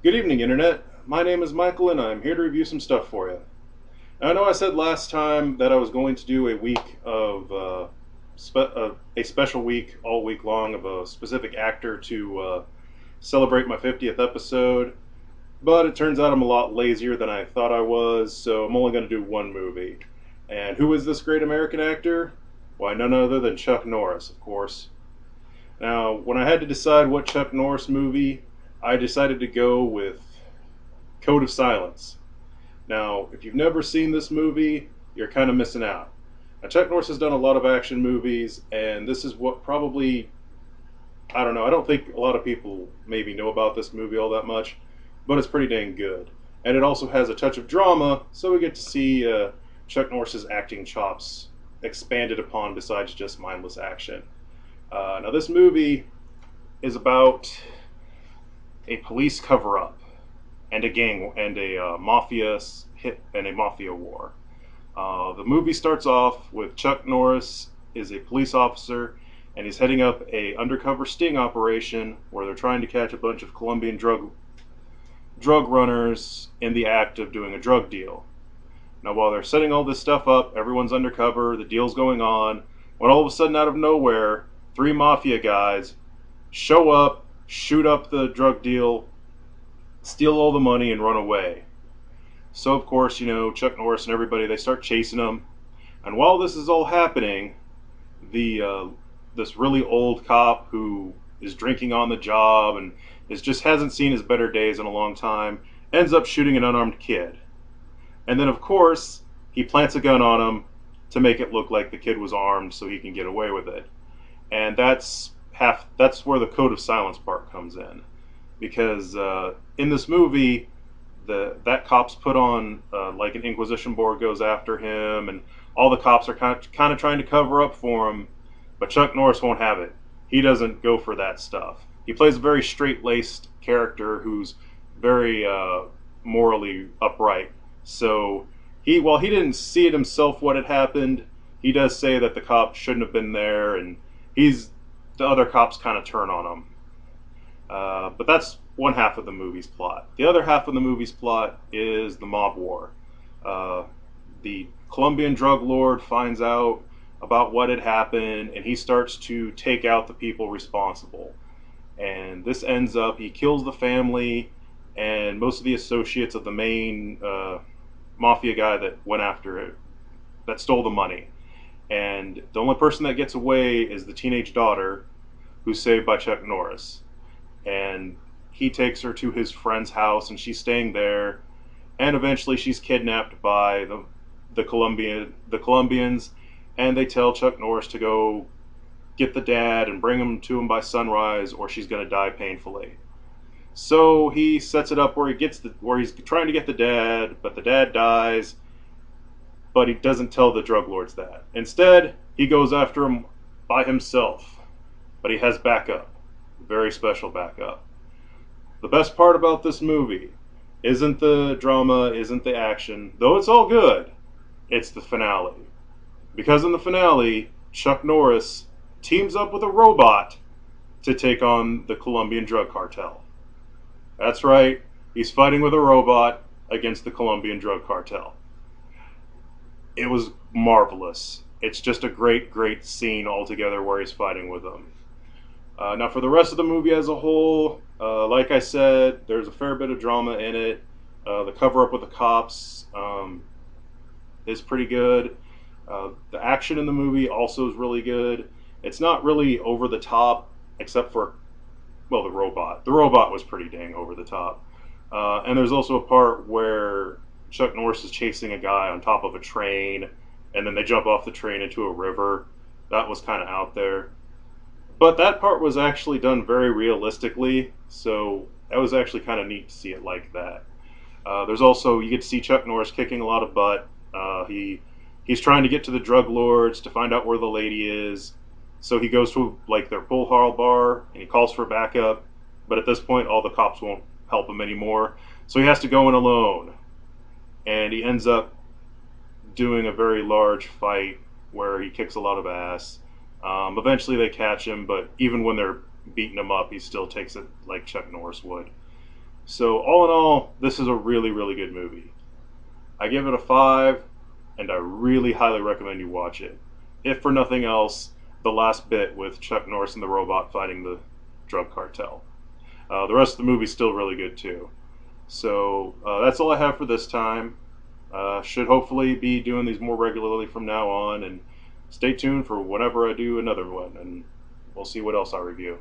Good evening, Internet. My name is Michael, and I'm here to review some stuff for you. Now, I know I said last time that I was going to do a week of a special week, all week long, of a specific actor to celebrate my 50th episode, but it turns out I'm a lot lazier than I thought I was, so I'm only going to do one movie. And who is this great American actor? Why, none other than Chuck Norris, of course. Now, when I had to decide what Chuck Norris movie, I decided to go with Code of Silence. Now, if you've never seen this movie, you're kind of missing out. Now, Chuck Norris has done a lot of action movies, and this is what probably, I don't know, I don't think a lot of people maybe know about this movie all that much, but it's pretty dang good. And it also has a touch of drama, so we get to see Chuck Norris's acting chops expanded upon besides just mindless action. Now, this movie is about a police cover-up and a gang and a mafia hit and a mafia war. The movie starts off with Chuck Norris is a police officer and he's heading up a undercover sting operation where they're trying to catch a bunch of Colombian drug runners in the act of doing a drug deal. Now, while they're setting all this stuff up, everyone's undercover, the deal's going on, when all of a sudden, out of nowhere, three mafia guys show up, shoot up the drug deal, steal all the money, and run away. So, of course, Chuck Norris and everybody, they start chasing them. And while this is all happening, this really old cop who is drinking on the job and just hasn't seen his better days in a long time ends up shooting an unarmed kid. And then, of course, he plants a gun on him to make it look like the kid was armed so he can get away with it. And that's where the Code of Silence part comes in, because in this movie, that cop's put on like an Inquisition board goes after him, and all the cops are kind of trying to cover up for him, but Chuck Norris won't have it. He doesn't go for that stuff. He plays a very straight-laced character who's very morally upright. So while he didn't see it himself what had happened, he does say that the cop shouldn't have been there, and the other cops kind of turn on him. But that's one half of the movie's plot. The other half of the movie's plot is the mob war. The Colombian drug lord finds out about what had happened, and he starts to take out the people responsible. And this ends up, he kills the family and most of the associates of the main mafia guy that went after it, that stole the money. And the only person that gets away is the teenage daughter, who's saved by Chuck Norris. And he takes her to his friend's house, and she's staying there. And eventually, she's kidnapped by the Colombians, and they tell Chuck Norris to go get the dad and bring him to him by sunrise, or she's going to die painfully. So he sets it up where he's trying to get the dad, but the dad dies. But he doesn't tell the drug lords that. Instead, he goes after him by himself. But he has backup. Very special backup. The best part about this movie isn't the drama, isn't the action, though it's all good. It's the finale. Because in the finale, Chuck Norris teams up with a robot to take on the Colombian drug cartel. That's right, he's fighting with a robot against the Colombian drug cartel. It was marvelous. It's just a great, great scene altogether where he's fighting with them. Now, for the rest of the movie as a whole, like I said, there's a fair bit of drama in it. The cover-up with the cops is pretty good. The action in the movie also is really good. It's not really over the top, except for, well, the robot. The robot was pretty dang over the top. And there's also a part where Chuck Norris is chasing a guy on top of a train, and then they jump off the train into a river. That was kind of out there. But that part was actually done very realistically, so that was actually kind of neat to see it like that. There's also, you get to see Chuck Norris kicking a lot of butt. He's trying to get to the drug lords to find out where the lady is. So he goes to like their pool hall bar and he calls for backup. But at this point, all the cops won't help him anymore. So he has to go in alone. And he ends up doing a very large fight where he kicks a lot of ass. Eventually they catch him, but even when they're beating him up, he still takes it like Chuck Norris would. So all in all, this is a really, really good movie. I give it a 5, and I really highly recommend you watch it. If for nothing else, the last bit with Chuck Norris and the robot fighting the drug cartel. The rest of the movie's still really good too. So that's all I have for this time. Should hopefully be doing these more regularly from now on, and stay tuned for whenever I do another one, and we'll see what else I review.